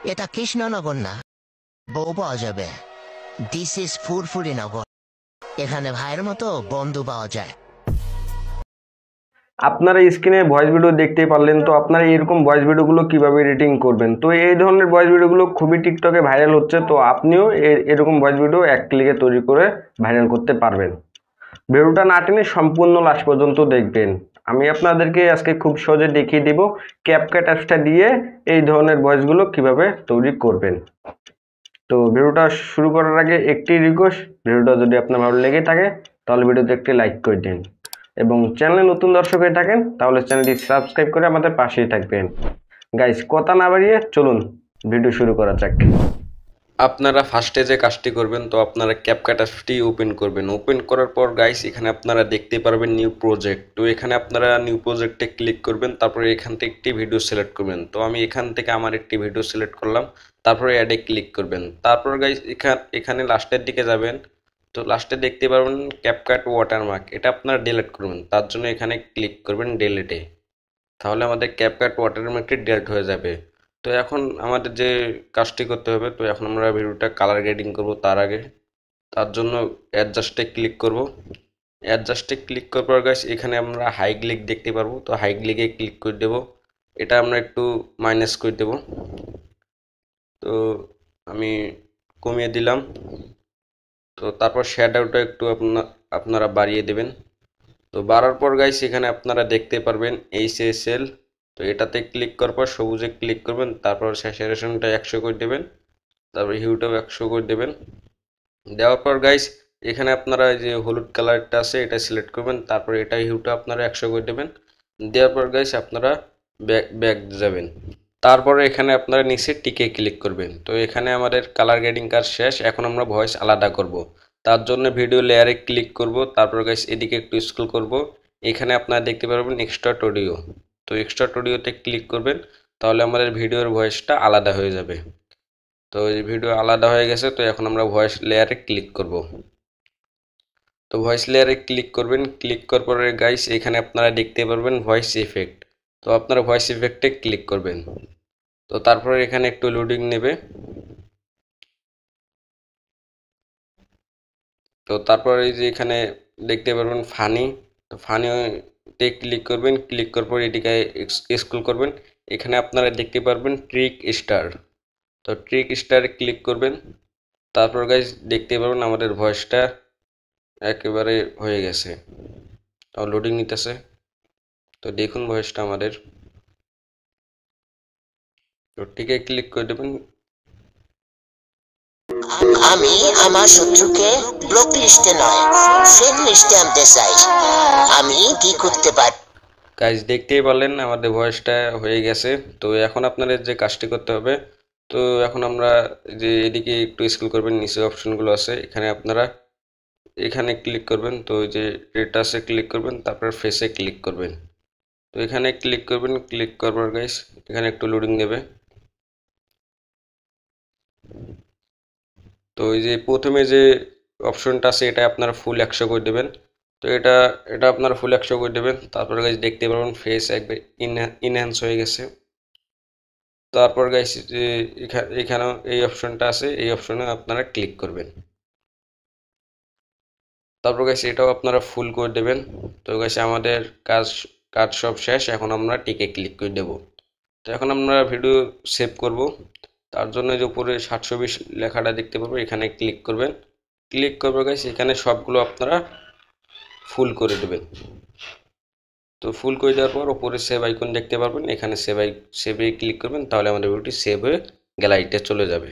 এটা কৃষ্ণনগর না, বউ পাওয়া যাবে। দিস ইজ ফুরফুরি নগর, এখানে ভাইয়ের মতো বন্ধু পাওয়া যায়। আপনারা স্ক্রিনে ভয়েস ভিডিও দেখতেই পারলেন। তো আপনারা এরকম ভয়েস ভিডিওগুলো কিভাবে এডিটিং করবেন, তো এই ধরনের ভয়েস ভিডিওগুলো খুবই টিকটকে ভাইরাল হচ্ছে। তো আপনিও এরকম ভয়েস ভিডিও এক ক্লিকে তৈরি করে ভাইরাল করতে পারবেন। ভিডিওটা না টেনে সম্পূর্ণ লাস্ট পর্যন্ত দেখবেন। আমি আপনাদেরকে আজকে খুব সহজে দেখিয়ে দিব ক্যাপকাট অ্যাপসটা দিয়ে এই ধরনের ভয়েসগুলো কিভাবে তৈরি করবেন। তো ভিডিওটা শুরু করার আগে একটি রিকোয়েস্ট, ভিডিওটা যদি আপনার ভালো লেগে থাকে তাহলে ভিডিওতে একটি লাইক করে দিন, এবং চ্যানেলে নতুন দর্শক হয়ে থাকেন তাহলে চ্যানেলটি সাবস্ক্রাইব করে আমাদের পাশেই থাকবেন। গাইস, কথা না বাড়িয়ে চলুন ভিডিও শুরু করা যাক। আপনারা ফার্স্টে যে কাজটি করবেন, তো আপনারা ক্যাপকাট অ্যাপসটি ওপেন করবেন। ওপেন করার পর গাইস এখানে আপনারা দেখতে পারবেন নিউ প্রজেক্ট। তো এখানে আপনারা নিউ প্রজেক্টে ক্লিক করবেন, তারপরে এখান থেকে একটি ভিডিও সিলেক্ট করবেন। তো আমি এখান থেকে আমার একটি ভিডিও সিলেক্ট করলাম, তারপরে অ্যাডে ক্লিক করবেন। তারপর গাইস এখানে লাস্টের দিকে যাবেন, তো লাস্টে দেখতে পারবেন ক্যাপকাট ওয়াটারমার্ক, এটা আপনারা ডিলিট করবেন। তার জন্য এখানে ক্লিক করবেন ডিলিটে, তাহলে আমাদের ক্যাপকাট ওয়াটারমার্কটি ডিলিট হয়ে যাবে। তো এখন আমাদের যে কাজটি করতে হবে, তো এখন আমরা ভিডিওটা কালার গ্রেডিং করব। তার জন্য অ্যাডজাস্টে ক্লিক করব। অ্যাডজাস্টে ক্লিক করার পর গাইস এখানে আমরা হাই গ্লিক দেখতে পারবো, তো হাই গ্লিকে ক্লিক করে দেব। এটা আমরা একটু মাইনাস করে দেব, তো আমি কমিয়ে দিলাম। তো তারপর শ্যাডোটা একটু আপনারা বাড়িয়ে দেবেন। তো বাড়ার পর গাইস এখানে আপনারা দেখতে পারবেন HSL, তো এটাতে ক্লিক করার পর সবুজে ক্লিক করবেন, তারপর স্যাচুরেশনটা 100 করে দেবেন, তারপর হিউটাও 100 করে দেবেন। দেওয়ার পর গাইস এখানে আপনারা যে হলুদ কালারটা আছে এটা সিলেক্ট করবেন, তারপর এটা হিউটা আপনারা 100 করে দেবেন। দেওয়ার পর গাইস আপনারা ব্যাক যাবেন, তারপরে এখানে আপনারা নিচে টিকে ক্লিক করবেন। তো এখানে আমাদের কালার গ্রেডিং কাজ শেষ। এখন আমরা ভয়েস আলাদা করব, তার জন্য ভিডিও লেয়ারে ক্লিক করব, তারপর গাইস এদিকে একটু স্ক্রল করব। এখানে আপনারা দেখতে পারবেন এক্সট্রাক্ট অডিও, তো এক্সট্রাক্ট অডিওতে ক্লিক করবেন, তাহলে আমাদের ভিডিওর ভয়েসটা আলাদা হয়ে যাবে। তো এই ভিডিও আলাদা হয়ে গেছে। তো এখন আমরা ভয়েস লেয়ারে ক্লিক করব। তো ভয়েস লেয়ারে ক্লিক করবেন, ক্লিক করার পরে গাইস এখানে আপনারা দেখতে পারবেন ভয়েস ইফেক্ট, তো আপনারা ভয়েস ইফেক্টে ক্লিক করবেন। তো তারপরে এখানে একটু লোডিং নেবে। তো তারপর এই যে এখানে দেখতে পারবেন ফানি, তো ফানিতে ক্লিক করবেন, ক্লিক করার পর এটিকে স্ক্রল করবেন। এখানে আপনারা দেখতে পারবেন ট্রিক স্টার, তো ট্রিক স্টারে ক্লিক করবেন। তারপর গাইস দেখতে পারবেন আমাদের ভয়েসটা একেবারে হয়ে গেছে, তো লোডিং নিতেছে। তো দেখুন ভয়েসটা আমাদের, তো টিকে ক্লিক করে দেবেন। আমি আমার শত্রুকে ব্লক লিস্টে নয়, ফ্রেন্ড লিস্টে আনতে চাই। আমি কি করতে পারি? গাইস দেখতেই পারলেন আমাদের ভয়েসটা হয়ে গেছে। তো এখন আপনাদের যে কাজটি করতে হবে, তো এখন আমরা যে এদিকে একটু স্ক্রল করবেন, নিচে অপশনগুলো আছে, এখানে আপনারা এখানে ক্লিক করবেন। তো ওই যে রেটাসে ক্লিক করবেন, তারপর ফেসে ক্লিক করবেন। তো এখানে ক্লিক করবেন, ক্লিক করবার গাইস এখানে একটু লোডিং নেবে। তো এই যে প্রথমে যে অপশনটা আছে এটা আপনারা ফুল 100 করে দেবেন। তো এটা এটা আপনারা ফুল 100 করে দেবেন। তারপরে গাইস দেখতে পারবেন ফেস একবার ইনহ্যান্স হয়ে গেছে। তারপর গাইস যে এখানেও এই অপশনটা আছে, এই অপশনে আপনারা ক্লিক করবেন। তারপর গাইস এটাও আপনারা ফুল করে দেবেন। তো গাইস আমাদের কাজ কাজ সব শেষ। এখন আমরা টিকে ক্লিক করে দেব। তো এখন আমরা ভিডিও সেভ করব। তার জন্য যে উপরে 720 লেখাটা দেখতে পারবেন, এখানে ক্লিক করবেন। ক্লিক করবে গাইস এখানে সবগুলো আপনারা ফুল করে দেবেন। তো ফুল করে দেওয়ার পর উপরে সেভ আইকন দেখতে পারবেন, এখানে সেভে ক্লিক করবেন, তাহলে আমাদের ভিডিওটি সেভ হয়ে গ্যালারিতে চলে যাবে।